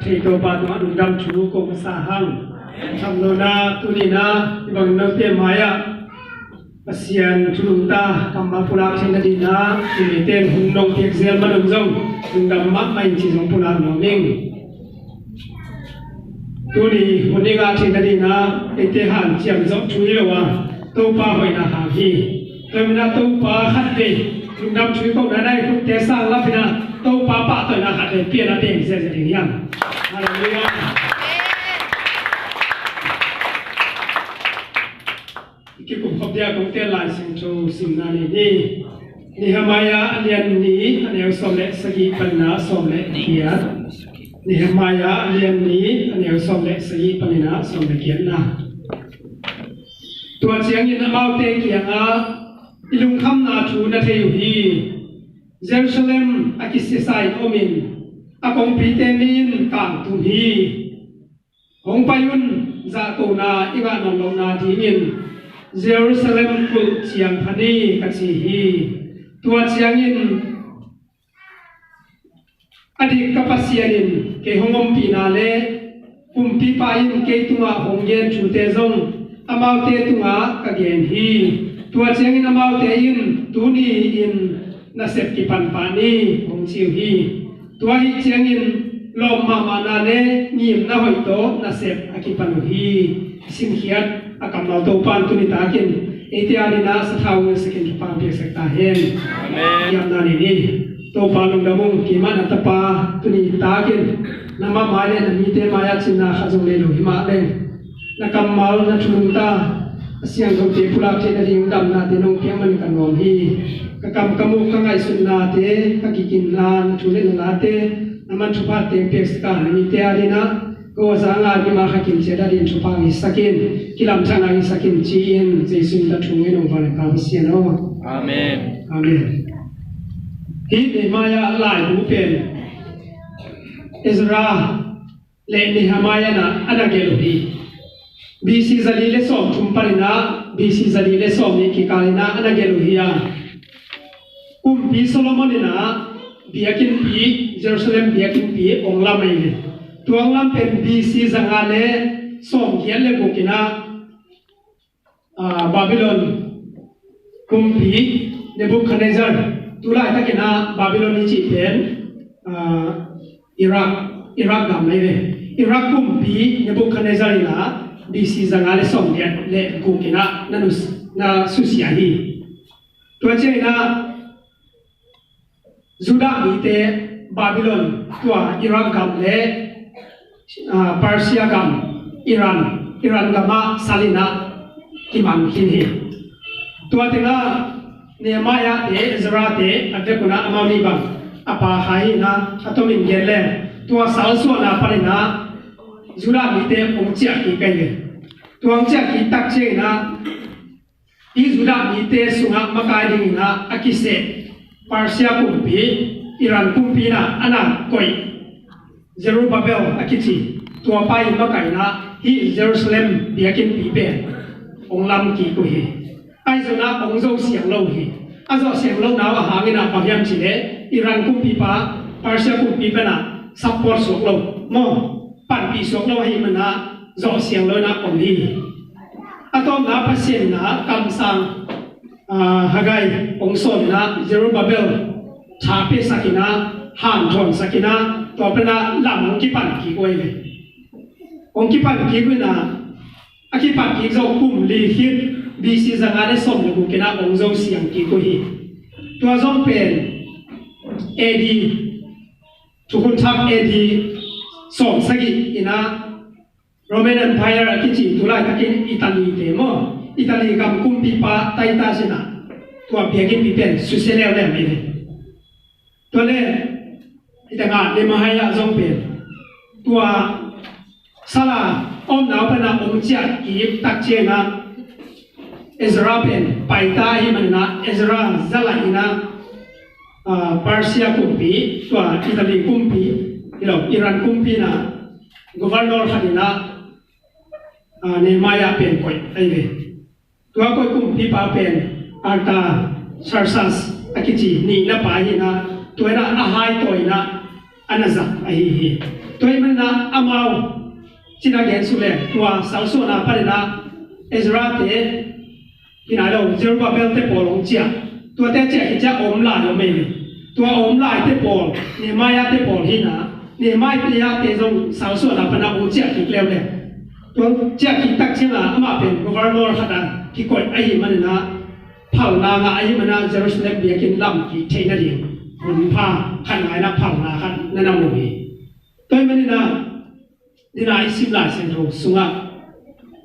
thầy tô ba tu anu dam chu ko sa hang tham lo na tu ni na ibang no te maya pasian chulung ta kamma pulak chen di na ni ten hung nong tek zel ma dong zong hung dam ma mai chi zong pulak no ning tu ni huni ga chen di na ete han chiam zong chu lo wa tô pa hoi na ha hi Kemana tu pa hati, lungdam cui kau dah naik tu desa lah pina tu pa pa tu nak hati pian ada yang saya jadi yang. Haleluya. Ikut kau dia kau tiada lai sentuh simnani ni. Nehemiah alian ni ane somle segi panna somle kiat. Nehemiah alian ni ane somle segi panna somle kiat na. Tuan siang ini mau te kiat ilung kham na chu na thei hi Jerusalem akisisai omin akong pitemin kang tu hi hong payun za ko na iwa non long na dingin Jerusalem kul chiang phani kachi hi tua chiangin adik kapasianin ke hongom pinale kumpi pain ke tunga hongyen chu te zong amau te tunga kagen hi tua chiang in amau te in tuni in nasep ki pan pani hong chiu hi tua hi chiang in lom mama na le nim na hoi to nasep aki pan hi sim khiat akam lau to pan tuni ta kin ete ani na sa thau nge sekin ki pan pe sekta hen amen yam na ni to pa long damung ki man atapa tuni ta kin nama male na mi te maya china khazong le lo hi ma le na kamal na chulung ta siang kau te pulak te na ding dam na te nong piang man kan nom hi kakam kamu kangai sun na te kakikin na chule na te naman chupa te peks ka ni te ari na ko zanga ni ma khakin che da din chupa ni sakin kilam changa ni sakin chi in jesu da thunge nong van ka sia no amen amen hi de maya lai bu pen Ezra le Nehemiah na anagelo hi BC Zalile som tumparina BC Zalile som ni kikalina anageluhia Pi Solomonina biakin pi Jerusalem biakin pi onglam mai tuanglam pen BC zangale som kiale bukina Babylon kumpi Nebuchadnezzar tula takina Babylon ni chi pen Iraq gam mai Iraq kumpi Nebuchadnezzar ina BC zangale som le kukina na susiahi tua chena Juda mite Babylon tua Iraq gam le Persia gam Iran gama salina kimam kini tua tengah Nehemiah te Ezra te adekuna amani bang apa hai na atomin gele tua salso na parina Juda mite ongcia ki kai tuang cia ki tak che na i Juda mite sunga makai ding na akise Persia kumpi Iran kumpi na ana koi Zerubbabel akichi tua pai makai na hi Jerusalem biakin pi pe onglam ki ko hi ai zona ongzo siang lo hi azo siang lo na wa hangina pahyam chile Iran kumpi pa Persia kumpi pa na support sok lo mo pan pi sok lo hi mana zo siang lo na om hi atom na pasien na kam sang Hagai ongson na Zerubbabel chape sakina han thon sakina to pena lam ki pan ki koi ve ong ki pan ki ku na aki pan ki zo kum li hit BC zanga de som le ku kena ong zo siang ki ko hi to zong pen AD tukun thap AD som sagi ina Roman Empire akichi tulai takin Italy te mo Italy kam kumpi pa taita sina tua biakin pipen susele le me to le itanga Nehemiah zong pen tua sala om na pa na om chia ki tak che na Ezra pen paita hi manna Ezra zala ina Persia kumpi tua Italy kumpi Iran kumpi na governor hadina Nehemiah pen koi aive tua koi kumpi pa pen arta sarsas akichi ni na pa hi na tuera ahai toina anaza ai hi tôi mình na amau chỉ là gen su le tua sáu số na phải na Ezra thế khi nào đâu Zerubbabel thế bỏ lòng chia tua thế chia cái chia ôm lại rồi mình tua ôm lại thế bỏ Nehemiah thế bỏ hi na Nehemiah thế dùng sáu số na phải na ôm chia kịp leo le tua chia kịp tắc chia là mà bên governor khát ăn kí coi ai mà na phao na ngã ai mà na Jerusalem bị kinh lâm kí thế na đi mình pha khăn ai na phao na khăn na nằm ngồi tôi mình na đi lại xin lại xem thầu sung à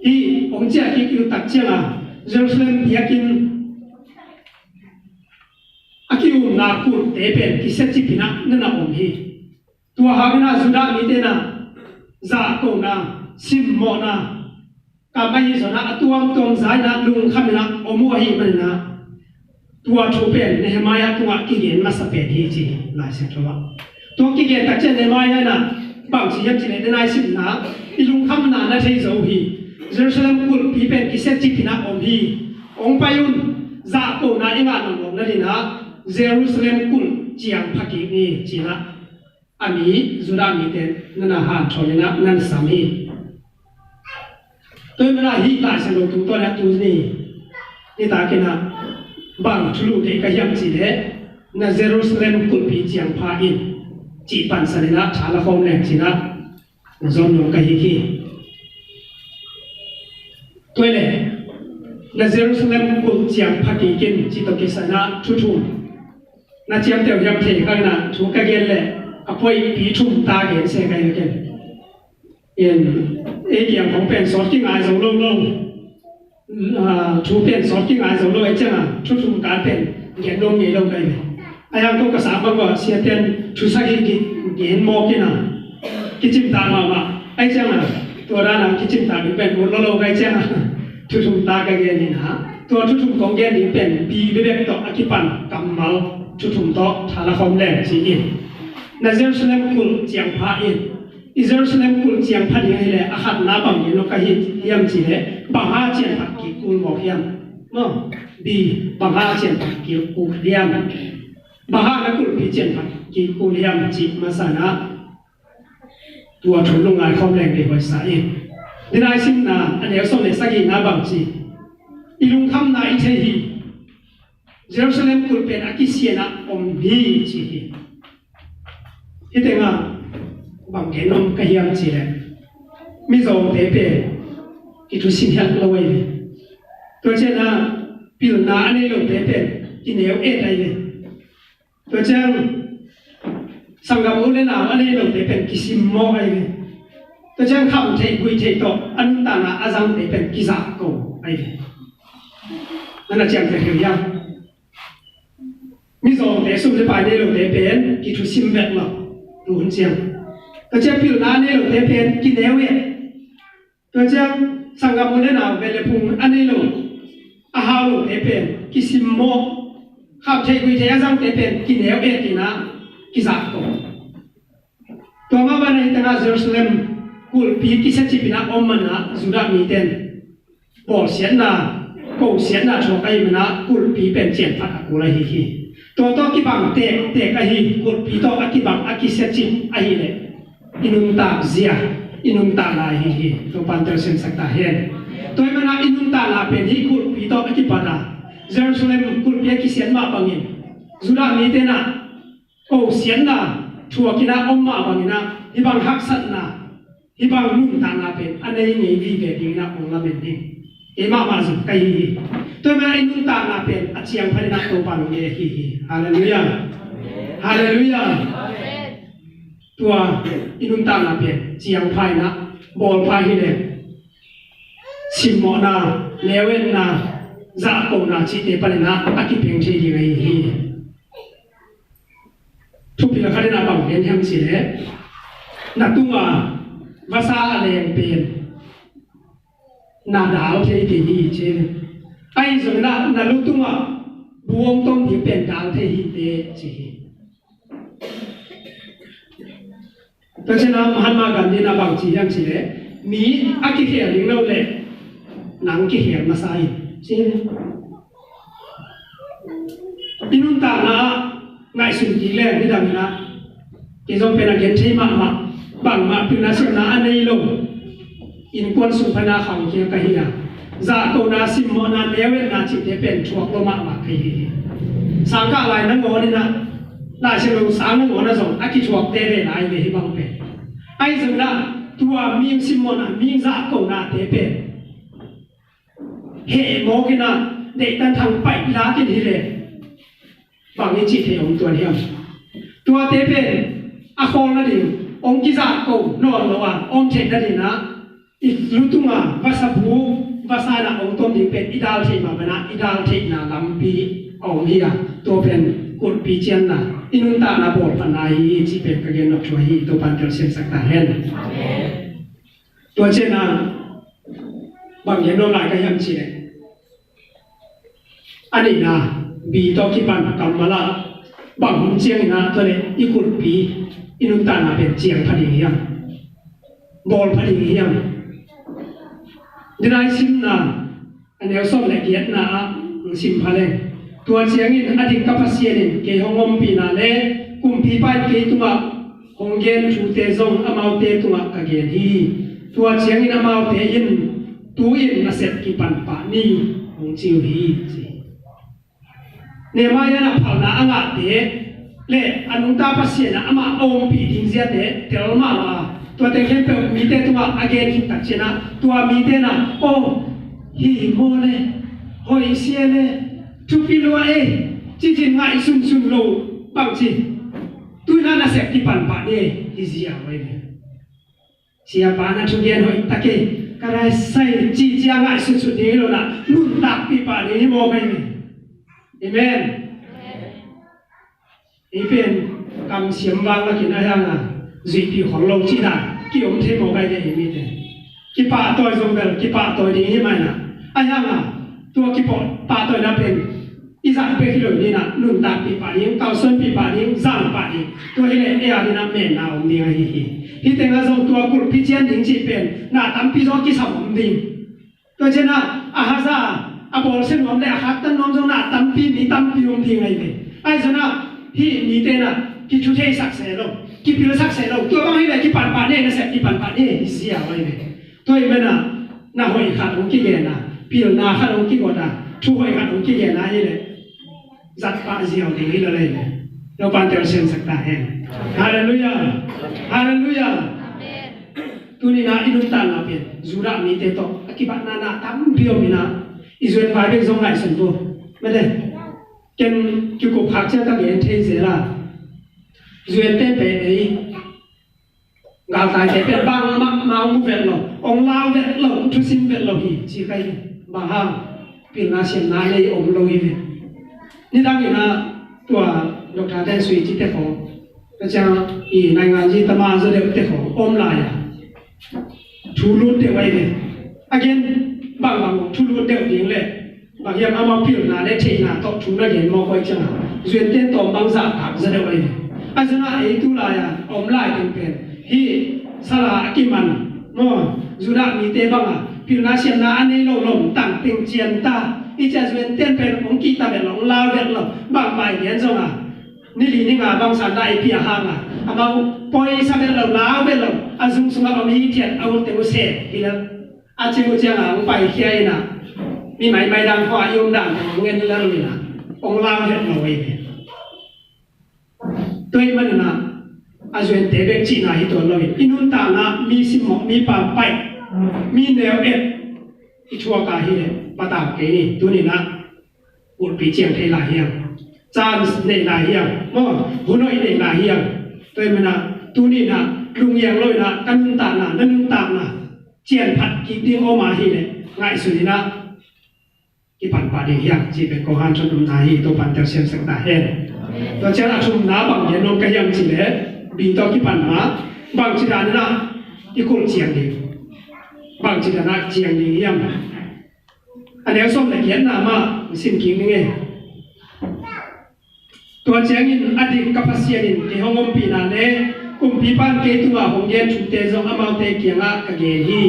hi ông chia kí kêu tắc chia là Jerusalem bị kinh akiu na ku te pen ki se chi pina na na om hi tua ha na juda mi te na za ko na sim mo na ka mai zo na atuam tong zai na lung kham na omu hi man na tua thu pen Nehemiah tua ki gen ma sa pe hi chi lai se thawa tua ki gen ta chen Nehemiah na bang chi yam chi le na sim na i lung kham na na thei zo hi Jerusalem kul pi pen ki se chi pina om hi ong payun za ko na inga no na ni na Jerusalem kul chiang phaki ni china ami juda mi ten nana ha tholena nan sami tôi mà hi lại sang đầu tôi là tu ni ta cái na bang thulu để cái yam chỉ thế na Jerusalem kul pi chiang pha in chỉ pan sanina thala khom le china zon no cái hi tôi le na Jerusalem kul chiang phaki kin chỉ to cái sana thu thu na chiam teo yam the ka na thu ka gen le apoi pi thum ta gen se ka gen in e yang khong pen so king ai zo lo lo thu pen so king ai zo lo ai chang thu thum ka pen gen dong ye lo kai ai yang ko ka sa ba wa sia ten thu sa ki gen mo ki na ki chim ta ma ai chang to ra na ki chim ta bi pen lo lo kai chang thu thum ta ka gen ni na to thu thum kong gen ni pen pi be be to akipan kam mal thu thum to thala khom le chi in na Jerusalem kul chiang pha in Jerusalem kul chiang pha ni le akhat na bang ni no ka hi yam chi le ba ha chiang pha ki kul mo hiam no bi ba ha chiang pha ki kul hiam ba ha na kul pi chiang pha ki kul hiam chi ma sa na tua thu lung ai khom le de hoi sa in ni nai sim na an yo som le sa ki na bang chi ilung kham na i the hi Jerusalem kul pen akisiana om bi chi hi itenga bang genom ka hiam chi le mi zo te pe ki thu sin hak lo wei to che na pil na ane lo te pe ki neu e dai le to chang sangam u le na ane lo te pe ki sim mo ai le to chang kham thei gui thei to an ta na azang te pe ki za ko ai le nana chang te hiam mi zo te su le pai ne lo te pen ki thu sim vet lo luôn chiang cái chiếc phiêu na này lo thế pen kinh néo vậy cái chiếc sang gặp một nào về lệ phùng anh ấy lo à hao lo thế pen cái sim mo khắp thế quy thế rằng thế pen kinh néo vậy thì na cái gì đó tôi mà bên này tengah Jerusalem kul pi cái sẽ chỉ bị na om mà na sudah mi ten bỏ xiên na cầu xiên na cho cái mà na kul pi pen chen phát aku lại hi to ki bang te ka hi kul pi to ki bang aki se chin ai le inung ta zia inung ta la hi to pan ter sen sakta hen to ma na inung ta la pen hi kul pi to ki pada Jerusalem kul pi ki sen ma bangin juda mi te na ko sen na thua ki na om ma bangina hi bang hak sat na hi bang lung ta na pen anei ngai vi ve ding na ong la ben ding e ma ma zu kai hi tôi mà anh nung ta là bên ở chiang phải nát tổ bằng nghe hi hallelujah hallelujah tua inung ta là bên chiang phải nát bol phải hi đấy sim mo na lewen na za ko na chi te pan na aki peng che hi gai hi thu pi la khare na bang hen ham chi le na tunga vasa leng pen na dao thế thì hi che ai rồi na lúc tung à buông tông thì biển đảo thế hi thế chỉ tôi sẽ nói Mahatma Gandhi na bằng chỉ rằng chỉ đấy Mỹ ác cái hiểu những lâu lệ nắng cái hiểu mà sai chứ inun ta na ngai sum ki le ni dang na ke zo pe na gen thei ma bang ma pina sim na anei lo in kon su phana khang kia ka hi na za ko na sim mo na lewe na chi te pen chuak lo ma kai hi sang ka lai na ngo ni na la se lo sang ngo na zong a ki chuak te ve lai ve hi bang pe ai zong na tua mi sim mo na mi za ko na te pe hệ mô cái nào để tan thằng bảy lá cái gì đấy bằng cái chỉ thể ông tuần hiểm tua tế về à con là điều ông kia giả cầu nọ à ông chạy là gì nè ít lúc tung à và sắp bù và sai là ông tôm đi về idal thì mà na idal thì là làm pi ông đi à tua bên cột pi chen là inun ta là bộ phận này chỉ về cái gen nọc chuối tua ban theo xem sắc ta hen tua trên là bằng cái nô lại cái hiểm chỉ đấy anh ấy na bị to khi bạn cầm mà là bằng chiang na thôi đấy ít cột pi inun ta là bên chiang phật hiểm bol phật hiểm đi ra sim na anh em xong lại kiệt na sim phật lên tua chiang in anh đi kapasian in cái hong om pi na le kum pi pai cái tua hong gen chu te zong amau te tua ka gen hi tua chiang in amau te in tu in na set ki pan pa ni hong chiu hi ne ma ya na phal na anga te le anung ta pasien na ama om pi ding zia te tel ma ma tua te khem pe mi te tua again hi tak chena tua mi te na o hi mo le hoi sia le chu pi lo e chi chi ngai sun sun lo bang chi tu na set ki pan pa ni hi zia wai me sia pa na chu gen hoi take karai sai chi chia ngai sun sun ni lo na nun tak pi pa ni mo kai me amen ipen kam siam wang la kin ayang a zui pi khong lo chi da ki om the mo kai de mi te ki pa toy zong bel ki pa toy ding hi mai na ayang a tua ki pa toy na pen i za pe ki lo ni na nun ta pi pa ning tao sơn pi pa ning zang pa ning tua hi le e a ni na men na om ni hi te nga zong tua kul pi chen ding chi pen na tam pi zo ki sa om ding to chen na a ha za a bol sen om le a hat tan nom zong na tam pi mi tam pi om ding ai ve ai zona hi mi te na ki chu the sak se lo ki pi lo sak se lo tua bang hi le ki pan pa ne na se ki pan pa ne sia wai ve toi me na hoi khat ong ki ge na pi na khat ong ki go da thu hoi khat ong ki ge na hi le zat pa ziao ding hi lo le no pan tel sen sak ta hen hallelujah hallelujah amen tu ni na inun ta na pen zura mi te to akibat na tam bio mi na izuen vai be zong ngai sun tu me de ken ki ko phak cha ta ge the ze la zuen te pe ei ga ta te pe bang ma ma mu vet lo ong lao vet lo thu sim vet lo hi chi kai ba ha pin na sim na nei om lo hi ve ni dang ni na tua Dr. Tan Sui chi te ko ta cha i nai ngan ji ta ma zo de te ko om la ya thu lu te wai ve again bang bang thu lu te ding le bang yam ama pil na le thei na to thu na gen mo koi chang zuen ten tom bang za thak za de wai a zana ei tu la ya om lai ten pen hi sala ki man mo zura mi te bang a pil na siam na anei lo lom tang ting chian ta i cha zuen ten pen ong ki ta be long lao vet lo bang bai yen zong a ni li ni nga bang san dai pi ha nga amau poi sa be lo lao vet lo azung sunga om hi thian au te mo se hi la a chi mo chiang a ong pai khiai na mi mai mai dang hoa yong dang ngen la ni na ong lao vet lo wei tôi mình là à duyên tế bệ chỉ là hít tuần rồi inun ta na mi sim mọc mi pa pai mi neo et ichua ka hi pa ta ke ni tu ni na ul pi chiang thei la hiang chan nei la hiang mo hu noi nei la hiang tôi mình là tu ni na lung yang loi na kan ta na nan ta na chian phat ki ting o ma hi le ngai su ni na ki pan pa de hiang chi be ko han chon dum na hi to pan ter sem sak ta hen to cha na chum na bang yen no ka yang chi le bin to ki pan ma bang chi da na ki kul chiang ni bang chi da na chiang ni yam anh em xong lại kiến là mà xin kính nghe tuần chiang in adi kapasian in ke hongom pi na le kum pi pan ke tu ma hong yen chu te zong amau te kianga ka ge hi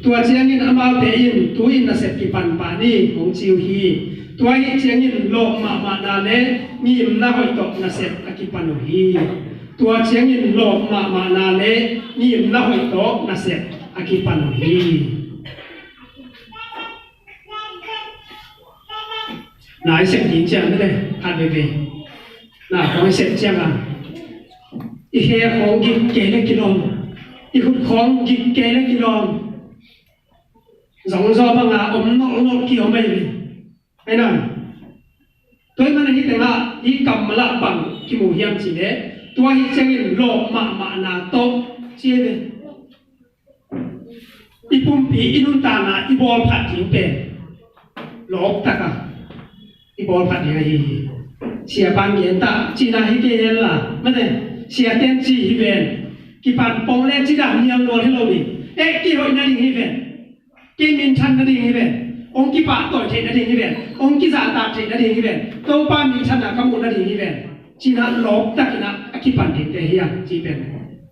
tuần chiang in amau te in tu in na set ki pan pa ni hong chiu hi tuai chiang in lo ma na le mi na hoi to na set ki pan hi ตัวเชียงยินโลกมานาเลนี่น่าหอยโตน่าเสียอากิปันฮีนายเสียงยินเจ้าไม่ได้ทันไปน่าของเสียงเจ้าอ่ะอีเหี้ยของกินเกล็ดกิโลอีหุ่นของกินเกล็ดกิโลสองซอบังอาอมนอกเกี่ยวไม่เลยไอ้นั่นตัวมันนี่แต่ละอีกำมะละบังกิมูเฮียมจีเล่ตัวที่เชียงยินโลกมานาโตเชี่ยเลยอีปุ่มปีอีนุ่นตานาอีบอลผัดทิ้งเป็นหลอกตะกะอีบอลผัดยังไงเสียปันเย็นตาจีน่าฮิเกยนล่ะไม่ได้เสียเต็มจีฮิเวนกี่ปันปองเล่จีดามียังโดนให้เราดิกี่ร้อยนาฬิกาฮิเวนกี่มินชันนาฬิกาฮิเวนองค์กี่ปะต่อยเทนาฬิกาฮิเวนองค์กี่สาตาเทนาฬิกาฮิเวนตัวป้ามินชันนะกำมุนาฬิกาฮิเวนจีน่าหลอกตะกินะกี่ปันทิ้งแต่เฮียจีเป็น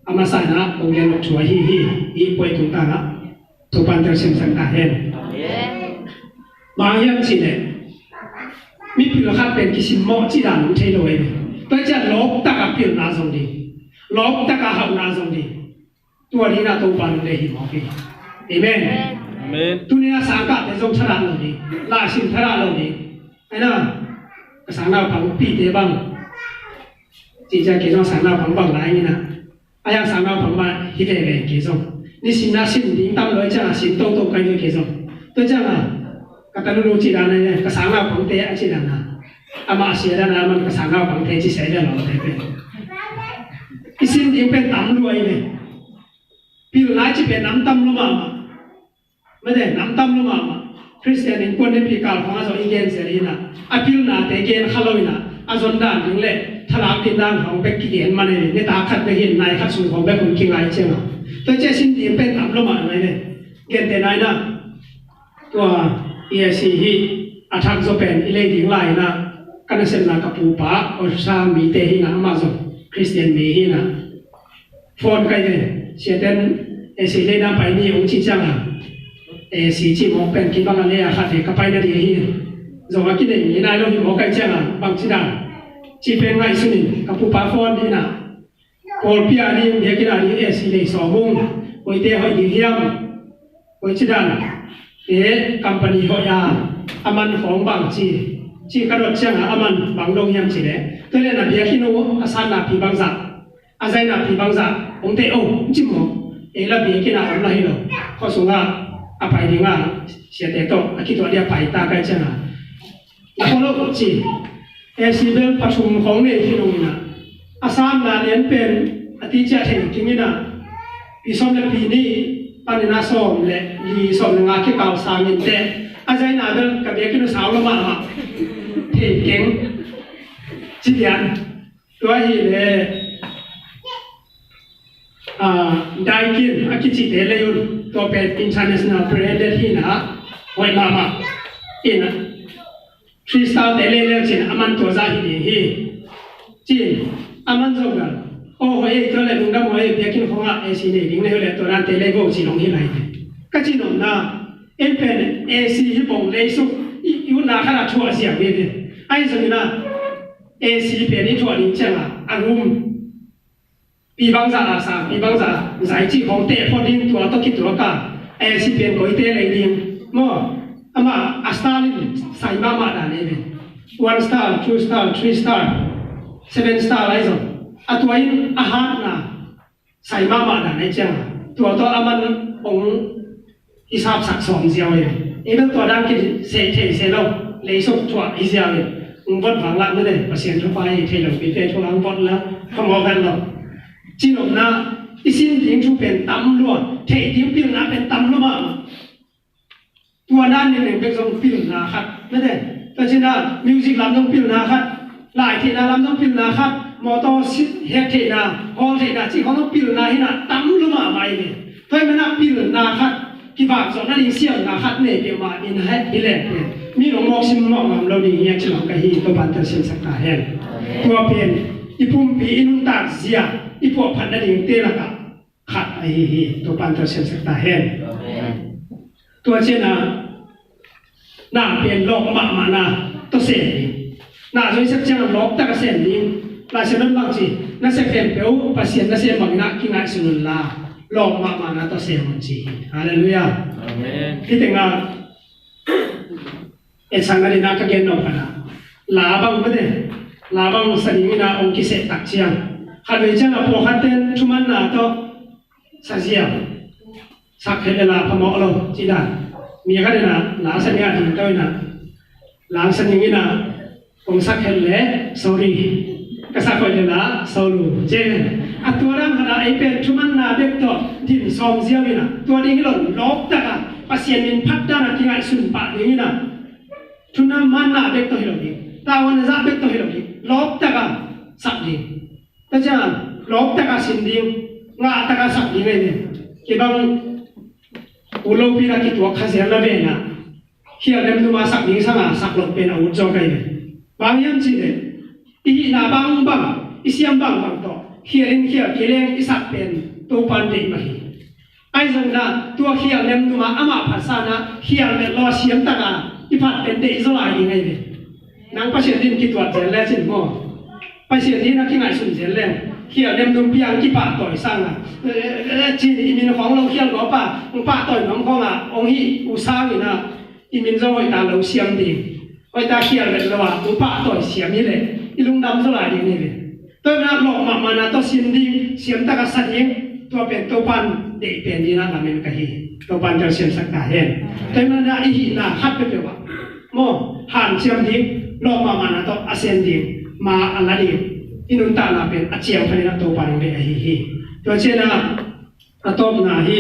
อามาใส่นะองค์ยังหลอกช่วยฮีป่วยตุงตานะทุกปันจะเสียงสังตาเห็นมาเยี่ยมสิเนี่ยมีพิลคัดเป็นกิสิมอจีดานุเทโลเอตัวจะลบตะกับพิลนาสงดีลบตะกับหัวนาสงดีตัวนี้นะตัวปันเลยหิมอฟีเอเมนตัวนี้นะสังกัดในทรงชนะเราดีลาชินทระเราดีไอ้น่ะสังนาพังปีเดบังจีจะเกี่ยวกับสังนาพังบังไรนี่นะไอ้ยังสังนาพังมาฮิเดเกเกี่ยวกับนี่สินาสินดิ้งตั้มเลยจ้าสินโตโตกันอยู่เกี่ยวกับตัวจ้าน่ะก็ตอนรู้จีดาเนี่ยก็สังนาพังเตะจีดานะอามาเสียดานะมันก็สังนาพังเตะจีเสียดาเราเตะเป็นอีสินดิ้งเป็นตั้มรวยเนี่ยพี่รู้ไหมจีเป็นน้ำตั้มรู้มั้ยไม่ได้น้ำตั้มรู้มั้ยคริสเตียนอินคนในปีกาลของอาจารย์อินเกนเซรีน่ะอาพิลน่ะเตเกนขลุ่ยน่ะอาจารย์ด่านถึงเล่ทลาบินด่านของเบกกี้เห็นมาเนี่ยในตาขัดไปเห็นนายขัดสูงของเบกคุณคิงไรเจ้าตัวเจ้าสินดิ้งเป็นตั้มรู้มั้ยเนี่ยเกนเตนายน่ะตัวเอซีฮีอาทักโซเป็นอิเลดิ้งไลน่ะกันเซนน่ะกับปูปะออซามีเตหิน่ะมาส่งคริสเตียนมีหิน่ะโฟนกันเนี่ยเสียเต้นเอซีเลน่ะไปนี่องค์ชิจังอ่ะสีจีมองเป็นคิดว่ามันเนี่ยขัดเหตุกับไปนั่นเองจงว่าคิดอย่างนี้นายเราที่มองกันเจ้าบางทีนั่นจีเป็นไงสุนิกับผู้ป่าฟอนนี่นะพอพี่อารีเดียกินารีสีเลยสองมุงไว้เตะหอยดีเยี่ยมไว้ชิดันคัมปานีหอยาอามันของบางจีกระโดดเชียงอามันบางดงเยี่ยมจีเลยตัวเนี่ยนะเบียกินูอาซานาพีบางสักอาใจนาพีบางสักองเตะโอ้จิมโละเบียกินาอมละฮิโลข้อสูงอ่ะapa ini nggak siapa itu kita dia paita kan cina kalau sih sibel pasung kong ni filmnya asam nalian pen ati cahaya kini na isom le pini panina som le isom le ngaki kau samin te ajai nabel kabia kinu saula mah keng cidian tua hi le daikin akici teleyunตัวเป็น international branded ที่นะไว้มาอินะ3 star เตเลเลยจีนอามันตัวใจดีฮีจีนอามันจบกันโอ้ยตัวเลยมึงก็มวยเบียกินของอ่ะซีนี่ดิ้งเลยตัวนั้นเตเลก็จีนลงที่ไหนก็จีนนนะเป็นซีที่บ่งเลยสุดอยู่นาขนาดชั่วเสียงเลยไอ้ส่วนนี้นะซีเป็นที่ชั่วนี้เจ้าอารมณ์比方啥啦啥，比方啥，在这方地方顶ตัวต้องคิดตัวกันสิเป็นก๋วยเตี๋ยวอะไรดีมั้งอามาอัสตาร์นี่ใส่มาด่านนี้เป็น 1 star 2 star 3 star 7 star อะไรส่งตัวนี้อาหารนะใส่มาด่านนี้จังตัวอามันองฮิซาบสักสองเสียวเลยเป็นตัวด้านคิดเสียเสียลงเลยสุดตัวอีเสียวเลยบดฝังละไม่ได้เปอร์เซ็นต์ทั่วไปเทลงไปเป็นทั่วหลังบดแล้วขโมยกันหรอกจีนนะที่สิ้นทิ้งชูเป็นตำรวจเททิ้งพิลนาเป็นตำรวจมาตัวด้านนี้เป็นทรงพิลนาครับไม่ได้แต่จีน่ามิวสิกลำต้องพิลนาครับหลายทีน่าลำต้องพิลนาครับมอเตอร์เฮกเทน่าฮอลเทน่าที่เขาต้องพิลนาให้น่ะตำรวจมาไม่เนี่ยเพราะมันน่ะพิลนาครับที่บางส่วนนั่นเสียงนาครับเนี่ยเกี่ยวมาอินให้อิเล็กเนี่ยมีหลงมองซิมมองเราดีเนี่ยฉลองกันที่ตัวบันเทิงเสียงสักการเห็นตัวเป็นอีปุ่มปีอินุตาเสียอีพวกพันธุ์ดิ่งเตละกะขัดไอ้ตัวปันตัวเสียงสักตาเห็นตัวเช่นน่าเป็นโลกมานาตัวเสียงน่าจะสักเจ้าโลกตะกเสียงนี้ lại sẽ nâng bằng gì nó sẽ kèm béo và xiên nó sẽ bằng nạ kinh ngại sự là lọ mà nó ta sẽ bằng gì hallelujah khi tiếng à em sang cái này cái nó phải là bằng cái này là bằng sản phẩm na ông kia sẽ tạc chiang hạt về chân là bộ hạt tên chúng mình là to sa diam sắc hệ là phàm mỏ luôn chỉ đànมีก็ได้นะหลาสัญญาถึงด้วยนะหลังสัญญานะองสักเห็นเลย sorry ก็สักคนเลยนะ sorry เจนอัตัวร่างขณะไอเป็นชุมันนาเด็กต่อดิ่งซอมเสียวินะตัวนี้หล่นลบตะกันภาษาเมียนพัดด้านที่ไงสุนปะอย่างนี้นะชุนน้ำมันนาเด็กต่อให้เราดีตาวันจะเด็กต่อให้เราดีลบตะกันสักดีแต่จะลบตะกันสินดีงาตะกันสักดีไงเนี่ยที่บางอุโลปีนักตัวข้าเสียละเบนะเฮียเล่มดูมาสักนี้สังอาสักหลบเป็นอาวุธจอกไงบางอย่างจีเนี่ยอีน่าบางอีเสียมบางต่อเฮียเล่นเฮียเกลี้ยงอีสักเป็นตัวปันเด็กมาฮีไอ้จังนะตัวเฮียเล่มดูมาอามาภาษานะเฮียเล่นรอเสียมตะกาอีพัดเป็นเด็กสลายยังไงเนี่ยนางประเสริฐดินกิตัวเจริญสินโมประเสริฐดินนักที่ไหนสุนเจริญเฮียเล่มดูพิยังกี่ปากต่อยสร้างอ่ะจีนอีมินของเราเฮียก็ป่ะองป่าต่อยน้องของอ่ะองฮีอุซาอีน่ะอีมินจะไว้ตาเราเสียมดีไว้ตาเฮียเลยละว่าองป่าต่อยเสียมนี่เลยอีลุงดำสลายดีนี่เลยตัวนั้นหลอกมานะตัวเสียมดีเสียมตะกัสัตย์ยิงตัวเป็นตัวปันเด็กเป็นดีนะทำเป็นกะฮีตัวปันจะเสียมสักตาเห็นแต่นั้นนะอีน่ะฮัดไปเปล่าโม่หันเสียมดีหลอกมานะตัวอาเซียนดีมาอะไรดีอินุนตาลาเป็นอาเจียวพันธุ์ตัวปานเดียฮีตัวเช่นนะตัวนาฮี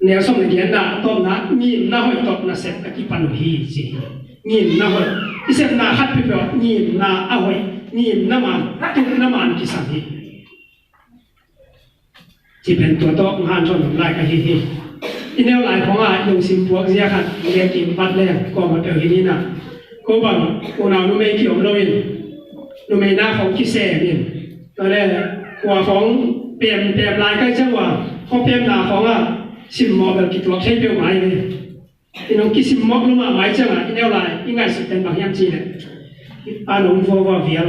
เนื้อสมเด็จนะตัวนามีน่าหอยตัวนาเสพตะกี้ปันฮีสิมีน่าหอยที่เสพนาฮัดไปเปล่ามีน่าเอาหอยมีน่ามันตุนน่ามันกิสังฮีที่เป็นตัวโตงานชนลายกะฮีอินเนลลายของอายุสิบพวกเสียขัดเรียนกินปัดแรงก็มาเจอที่นี่นะก็บังอุณานุไม่เกี่ยวเลยดูไม่น่าของกิเซ่เนี่ยก็เลยหัวของเปลี่ยนลายใกล้จังหวะเขาเปลี่ยนหน้าของอ่ะสิมมอแบบกิตัวใช้เปลี่ยนไม้เลยที่น้องกิสิมมอลงมาไม้จังอ่ะที่แนวลายยังไงสุดเป็นบางอย่างจีเนี่ยอาหลงฟัวว่าเวียน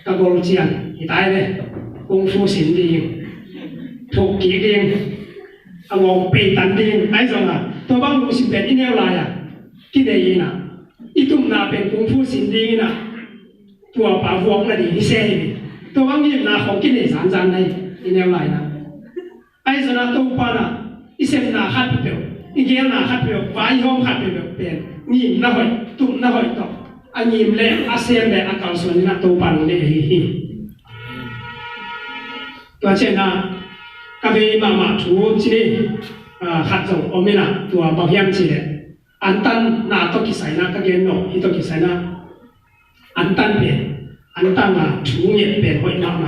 กระโกลเจียนที่ตายเลยกงฟูสินดีถูกกีดีอ่ะงงเปย์ตันดีไอ้จังอ่ะตัวบ้างลุงสิเป็นที่แนวลายอ่ะที่เดียน่ะอีตุ้มนาเป็นกงฟูสินดีน่ะตัวป่าวงนั่นดีเซ่ตัวบางทีน่าของกินในสารจานในแนวไหนนะไอ้ส่วนตัวปานะอีเซมน่าขัดเปล่าอีเกลน่าขัดเปล่าไฟห้องขัดเปล่าเป็นนี่น่าหอยตุ้มน่าหอยต่ออันนี้เล่อาเซียนเล่อากาศส่วนนี้นะตัวปานนี่ตัวเช่นนะกาแฟมาถูจีนี่ขัดส่งอเมนะตัวบางอย่างจีเนี่ยอันตันน่าตัวกิสัยนะก็เกลโน่อีตัวกิสัยนะอันตันเป็นอันตันอ่ะถูกเงียบเป็นหอยมากไหม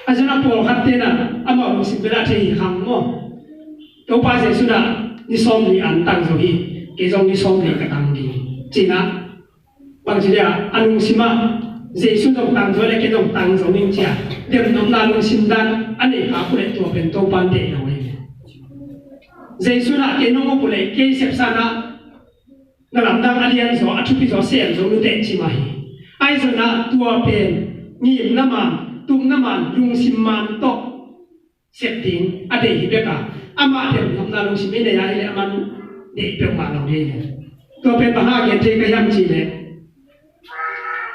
อาจารย์บอกขัดเต้นอ่ะอามาลูกศิษย์เวลาที่หังมั่งตัวป้าเจสุดานิสอมดีอันตันสุฮีเกจงนิสอมดีกระตังดีจริงนะบางทีอ่ะอันลุงศิมาเจสุดงตังตัวเล็กเกจงตังสองนิ้วเจ้าเดี๋ยวน้องนาลุงศิมดันอันนี้หาผู้เล็กตัวเป็นตัวปันเดียวเองเจสุดาเกน้องผู้เล็กเกเสพสานะนั่นลำดังอเลียนสออัจฉริยะเสียงสงนุเตจิมาฮีไอ้ส่วนนั้นตัวเป็นงีมน้ำมันตุ้มน้ำมันลุงสิมันตกเสียดิ้งอดีตเบกาอามาเดี๋ยวทำนาลุงสิไม่ได้ยังไงมันเด็กเป็นมาเราเองตัวเป็นมหาเกียรติก็ยังจีเลย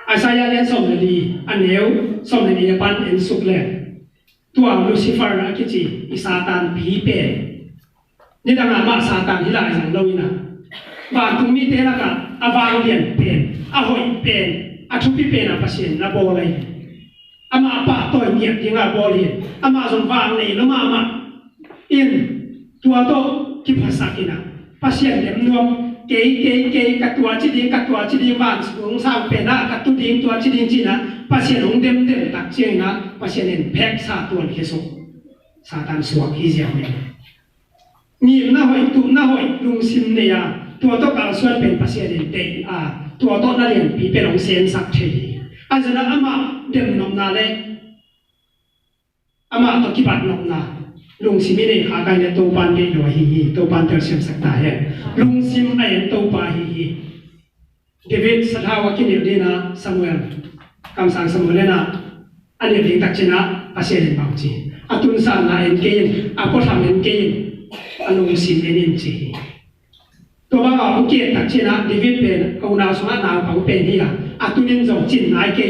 อาศัยเรียนสมดีอันเดียวสมดีปันเอ็นสุกเลยตัวลูซิเฟอร์กิจิอิซาตันผีเป็ดนี่ต่างหากมาซาตันที่หลายสังเรานี่นะบางทุ่มมีเทละกันอาวางเรียนเป็นอาหอยเป็นอาชุพิเป็นอาปัสเซนนาโบเลยอามาป่าต่อยเนี่ยยังอาโบเลยอามาสมวางเลยแล้วมาอินตัวโตที่ภาษากินะปัสเซนเดียมนวมเก๋กัดตัวจีดีบ้านสงสารเป็นนะกัดตัวดีตัวจีดีจีนะปัสเซนของเดิมตักเชียงนะปัสเซนเห็นแพ็กซาตัวเฮสุซาตันสวกฮิเซียเนี่ยมีน่าหอยตุ้มน่าหอยลุงซิมเนี่ยตัวโตการส่วนเป็นปัสเซนเด็กตัวโตนั่นเองปีเป็นองเซนสักทีอาจารย์อามาเดิมนมนาเลยอามาตัวกิบัดนมนาลุงซิมิเนี่ยหากันเนี่ยตัวปันเป็นหัวฮีตัวปันเตอร์เชียมสักตาเองลุงซิมไอ้ตัวปาฮีเดวิดสัทธาวกินอยู่ดีนะสมุเอลคำสั่งสมุเอลนะ anh em đi tắc china pasien bảo chi atun san na en kein apo tham en kein anung sin en chi to ba ga ke tắc china David pen ko na suma na pa pen hi a atunin zo chin nai ke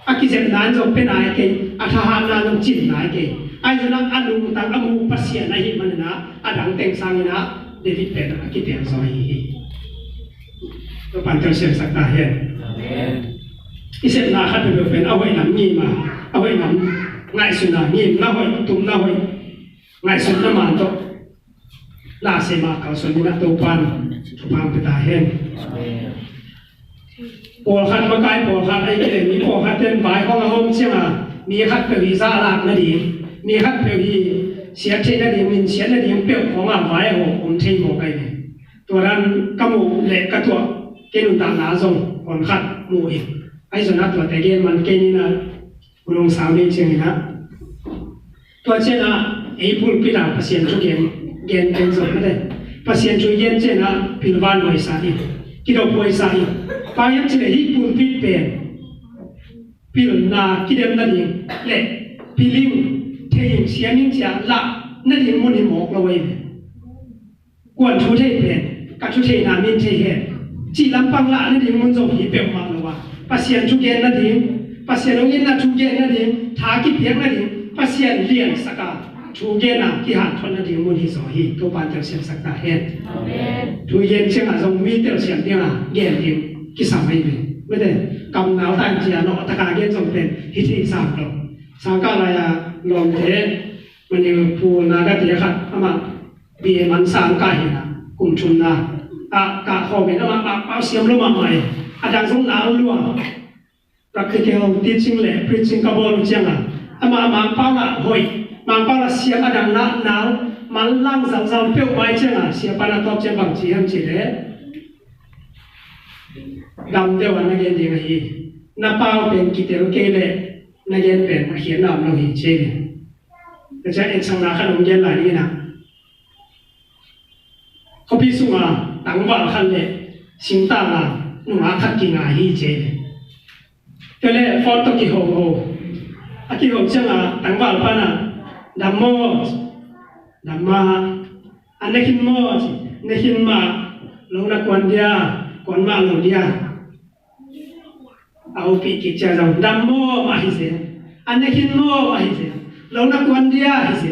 akizem nan zo pen ai ke athahan na zo chin nai ke ai zo na anung tang amu pasien na hi manana adang teng sang na David pen akitiang zo hi to pan tel sen sak ta hen amen isep na khat be pen awai nam ni ma awai nam ngai su na ni na hoi tum na hoi ngai su na ma to la se ma ka so ni na to pan pe ta hen pol khat ma kai pol khat ai ke mi pol khat ten bai ko ngom chiang a mi khat pe vi za la na di mi khat pe vi sia the na di min sia na di pe ko ma vai ho om thei mo kai ne to ran ka mu le ka to ke nu ta na zong kon khat mu hi ai zo na to te gen man ke ni na ulong sa mi chiang na to che na ei pul pi da pasien chu gen ten zo na de pasien chu yen che na pilwan noi sa hi ki do poi sa hi pa yang che hi pul pi pen pil na ki dem na ding le piling the yin sia ning cha la na ding mun hi mok lo wei quan chu the pen ka chu the na min the he chi lam pang la na ding mun zo hi pe ma lo wa pasien chu gen na ding pasien ong yin na chu gen na ding tha ki piang na ding pasien lian saka chu gen na ki han thon na ding mun hi zo hi to pan tel siam sak ta hen amen thu yen chang a zong mi tel siam ding a gen ding ki sa mai beไม่ได้กำหนาวตั้งเจียนอตะการเย็นจงเป็นพิธีสามดอกสามก้าวลายลองเทมันอยู่ภูนาก็เดียขัดอามาบีมันสามก้าวเห็นนะกลุ่มชุมนากะขอเป็นอามาเอาเสียมลงมาใหม่อาจารย์สงหนาวล้วนรักคือเกี่ยวติดชิงแหล่พริชิงกระบอกเจียงอ่ะอามาเป้าละหอยมาเป้าละเสียอาจารย์หนาวมันล่างสาวๆเปรี้ยวไว้เจียงอ่ะเสียปานาตอบเจียงบางจีฮัมจีเล่ดำเดียวนักเรียนดีกันฮีน้าเป้าเป็นกิจเดียวเกเรนักเรียนเป็นเขียนนำเราหีเช่นแต่จะเอ็นสังนาขนมเย็นหลายนี่นะเขาพิสูจน์มาต่างวันขันเลยสิงตามาหนุ่มอาคัดกินอาฮีเช่นก็เลยฟอนตกิโฮโฮอากิโฮเช่นอ่ะต่างวันพันอ่ะดำโมดำมาอันนี้ขินโมนี่ขินมาลงนักวันเดียก่อนมาลงเดียเอาปีกิจจะดำโมมาฮิเซอันนี้ขินโมมาฮิเซลงนักวันเดียฮิเซ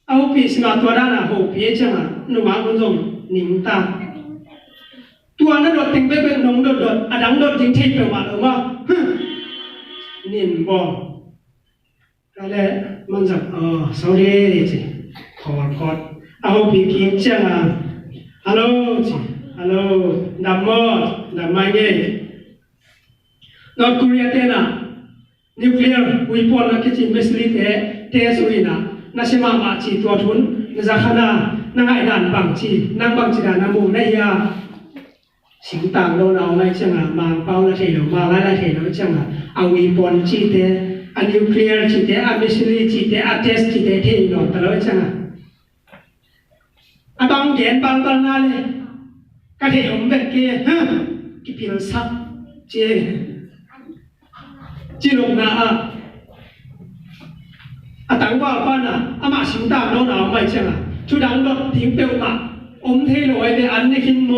เอาปีสมาตัวด้านโหปีจังอ่ะนุ่มอาคุณจงนิ่งตาตัวนั้นโดดติงไปเป็นนงโดดอดังโดดติงเทปไปมาหรือว่านิ่งบ่ก็เลยมันจะสวัสดีจีขอเอาปีกิจจังอ่ะฮัลโหลจีฮัลโหลดำโมดำมาเงี้ยNorth Korea tena nuclear weapon na kichi misli te suri na nasema ma chi to thun na zakhana na ngai dan bang chi nang bang chi da na mu na ya sing tang lo na nai changa ma pau na thei lo ma la thei lo changa a weapon chi te a nuclear chi te a misli chi te a test chi te thei lo ta lo changa a bang gen bang bang na le ka thei hom bet ke ha ki pil sap cheจีลงนาต่างว่าป้าน่ะอามาสิงตาโน่นเอาไม่ใช่ไหมชุดดังรถทิ้งเปลวมาอมเทลอยในอันนี้ขินโม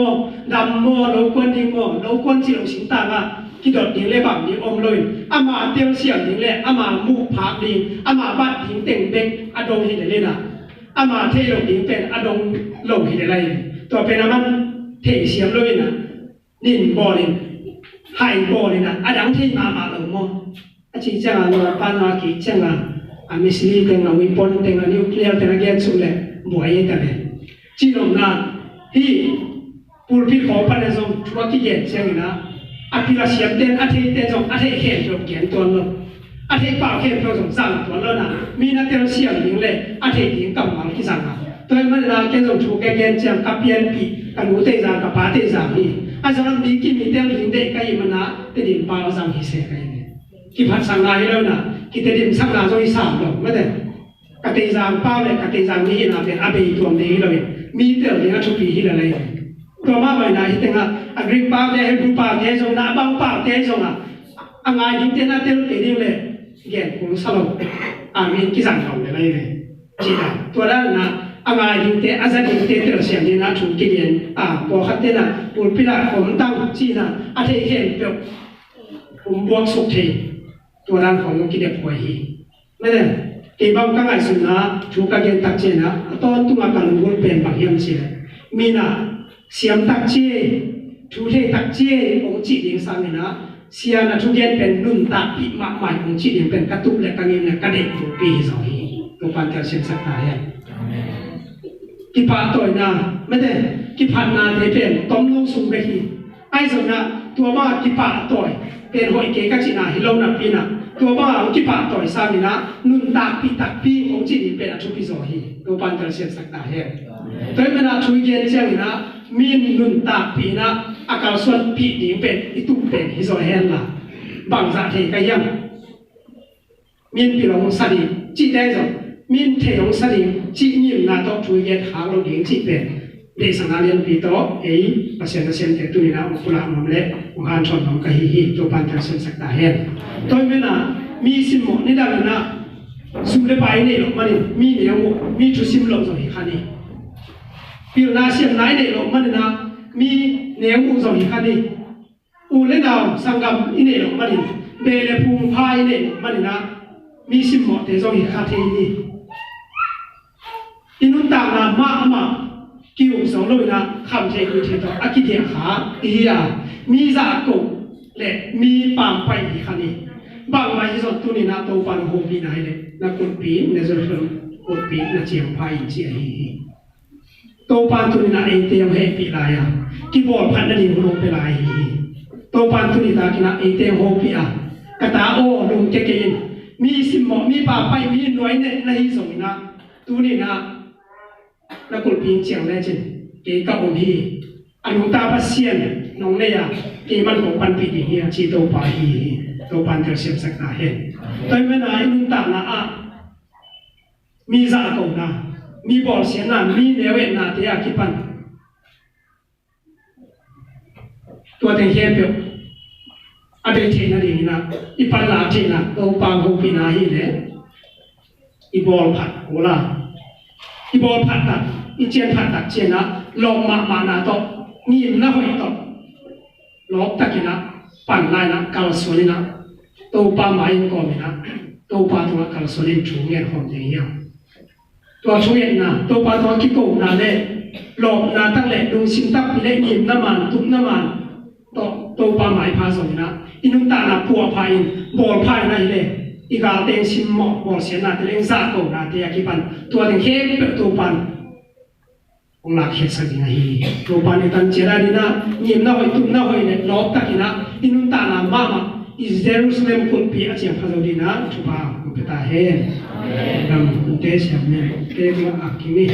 ดำโมโลกวนทิ้งโมโลกวนจีลงสิงตาว่าที่ดดทิ้งเลยบังทิ้งอมเลยอามาเตียวเสียงทิ้งเลยอามามูผาทิ้งอามาบัดทิ้งเต่งเด็กอดงเห็นเลยนะอามาเทลงทิ้งเป็นอดงลงเห็นอะไรตัวเป็นอามันเทเสียมเลยนะนินบอลินไฮบอลินนะอดังที่มาลงโมอาชีพจังอ่ะปานาคิจังอ่ะอามิสลีเต็งอ่ะวิปอนเต็งอ่ะนิวเคลียร์เต็งอ่ะแกนสุดเลยบ่อยแต่เนี่ยจีนน่ะที่ปูพิขอปันเนี่ยส่งชัวร์ที่เย็นเช่นนะอาทิตย์ละเสียบเต็นอาทิตย์เต็นส่งอาทิตย์เขียนจบเขียนตัวนึงอาทิตย์เปล่าเขียนตัวส่งสั่งตัวนึงนะมีนักเตะเสียงยิงเลยอาทิตย์ยิงกำลังที่สั่งอ่ะตัวมันนะแกส่งชัวร์แกนจังกับเพียนปีกับหนูเตะจังกับป้าเตะจังนี่อาจารย์มีกี่มีเตะยิงเด็กก็ยิงมันนะเตะดินเปล่าสั่งพิเศษกันที่พัดสังนาให้แล้วนะที่เตดิมสังนาโดยสามดอกไม่ได้กติจางเป้าเลยกติจางนี้นะเป็นอาเบยตัวนี้เลยมีเต่าเนี่ยชุบปีที่อะไรตัวมาใหม่นะที่ตั้งอ่ะกรีกเป้าเนี่ยให้ดูเป้าเนี่ยส่งนะบ้างเป้าเนี่ยส่งอ่ะ anh ai những tên tên cái điều này ghen cũng sao amin cái dạng phòng này này chỉ là tôi đã là anh ai những tên anh những tên từ xem như là chúng cái điện bỏ khát tên là buồn phi làผมตั้งchỉ là anh thấy hiện đượcผมบวกสุขทีตัวด้านของกิเลสป่วยฮีไม่ได้ที่บางครั้งไอ้สุนัขถูกกันยันตักเจนะตอนตัวกันบุญเป็นบางอย่างเสียมีนะเสียมตักเจทุเรศตักเจองค์จิตเองสามีนะเสียนะทุเรียนเป็นนุ่นตาปีมากมายองค์จิตเองเป็นกระตุกและกังเงินและกระเด็นตัวปีสองฮีตัวปันเตอร์เชนสักตายกิปาตัวนะไม่ได้กิพันนาเทเป็นต้มนุ่งสูงไปฮีไอ้สุนัขตัวมากิปาตัวเป็นหัวเก๋กัจจินาฮิโลนับปีนะตัวบ้าองคิปะต่อยสามีนะนุนตาปีตักปีองจิตเป็นอชุพิโสฮีตัวปันเตอร์เชียนสักตาเฮตัวเมื่อนาช่วยเย็นเจ้านะมีนุนตาปีนะอากาศส่วนปีนี้เป็นอิตุเป็นฮิโสเฮนละบางสัตว์ที่ก็ยังมีปีหลงสติจิตได้จบมีเทหลงสติจิตยิ่งนาต้องช่วยเย็นหาเราเองจิตเป็นเด็กสังฆาเรียนปีโตภาษาเสียนแต่ตัวนี้นะอุปราชมันเล็กอุหานชนของกะฮิตัวปันเตอร์เชียนสักตาเฮตัวเมื่อนามีสิมโมนี่ได้เลยนะสุดเลยไปนี่หรอกมันมีเหนียวมีจุดสิมลงตรงนี้คันนี้ปีนาเสียมไหนเนี่ยหรอกมันนะมีเหนียวตรงนี้คันนี้อูเล่นเอาสังกัดอินเนี่ยหรอกมันเบลภูมิพายเนี่ยมันนะมีสิมโมแต่ตรงนี้คันนี้อินุตตานามากิวสองเลยนะคำเทกุเทต่ออากิเดียขาอียามีจากกุและมีปามไปอีกคันนี้บางวันที่สุดตัวนี้นะตัวปันโฮปีไหนเลยนักกดปีในส่วนของกดปีนักเชียงพายเชียฮีตัวปันตัวนี้นะเอเตียมเฮปีลายกีบอลพันนั่นเองลงไปลายฮีตัวปันตัวนี้ตากินะเอเตียมโฮปีกระตาโอลงเจเกนมีสิมหมอมีปามไปมีหน่วยเนี่ยในที่สุดนะตัวนี้นะนักกดปีเชียงได้จริงเกี่ยวกับองค์ที่อนุตาพัสเซียนน้องเนี่ยเกี่ยมันของปันปีดีเฮียชีโตปาฮีตัวปันเตอร์เชียนสักตาเห็นแต่เมื่อไหร่นุ่นตานะมีจากกงนะมีบอลเสียนะมีเนเวนะที่อากิปันตัวเต็งเฮียเปียวอาเดเทนะดีนะอีปันลาเทนะตัวปังโฮปีนาฮีเลยอีบอลผัดโหล่ะอีบอลผัดตัดอีเจียนผัดตัดเจียนนะลงมานาโตนี่นะหอยโตลบตะกินะปั่นไล่นะกาลส่วนนี้นะตัวปลาหมายก่อนนะตัวปลาตัวกาลส่วนนี้ชูเงี้ยหอมอย่างเงี้ยตัวชูเงี้ยนะตัวปลาตัวกิโก้นาเล่หลบนาตั้งแหล่ดูชิมตักปีเล่ยิมน้ำมันตุ้มน้ำมันตัวปลาหมายพาส่วนนะอินุตานาปัวพายบอลพายนั่นเลยอีกาเต็งชิมหมอกบอลเสียนาเต็งซาโกนาเตียกิปันตัวเต็งเฮเปิดตัวปันองค์หลักเหตุสักอย่างนี้ตัวปันในตันเจราดีนะยิมน้าหอยตุ้มน้าหอยเนี่ยลบตะกินะอินุตานามาอิสราเอลสเลมคนปีอาเจียงพาราดีนะทุบาอุปตาเฮนนำเตชะเนี่ยเตมาอักกินี